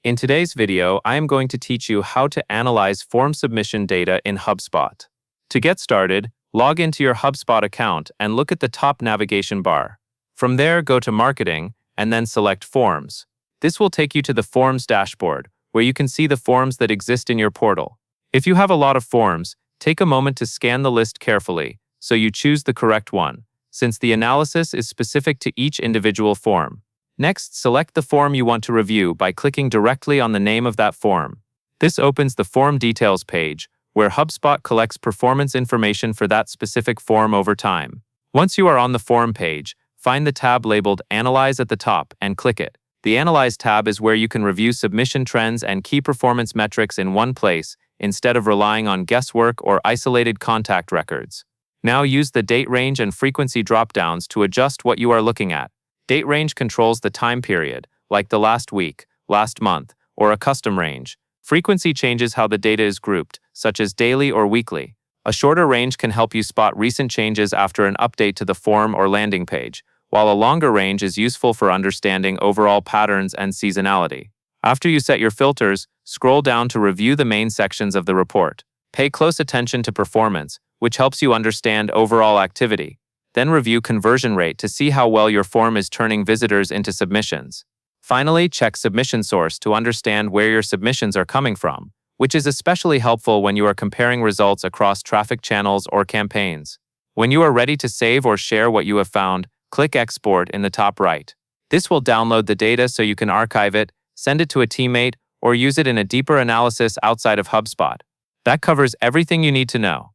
In today's video, I am going to teach you how to analyze form submission data in Hubspot. To get started, log into your Hubspot account and look at the top navigation bar. From there, go to Marketing and then select Forms. This will take you to the Forms dashboard, where you can see the forms that exist in your portal. If you have a lot of forms, take a moment to scan the list carefully so you choose the correct one, since the analysis is specific to each individual form. Next, select the form you want to review by clicking directly on the name of that form. This opens the Form Details page, where Hubspot collects performance information for that specific form over time. Once you are on the form page, find the tab labeled Analyze at the top and click it. The Analyze tab is where you can review submission trends and key performance metrics in one place, instead of relying on guesswork or isolated contact records. Now use the date range and frequency dropdowns to adjust what you are looking at. Date range controls the time period, like the last week, last month, or a custom range. Frequency changes how the data is grouped, such as daily or weekly. A shorter range can help you spot recent changes after an update to the form or landing page, while a longer range is useful for understanding overall patterns and seasonality. After you set your filters, scroll down to review the main sections of the report. Pay close attention to performance, which helps you understand overall activity. Then review conversion rate to see how well your form is turning visitors into submissions. Finally, check submission source to understand where your submissions are coming from, which is especially helpful when you are comparing results across traffic channels or campaigns. When you are ready to save or share what you have found, click Export in the top right. This will download the data so you can archive it, send it to a teammate, or use it in a deeper analysis outside of Hubspot. That covers everything you need to know.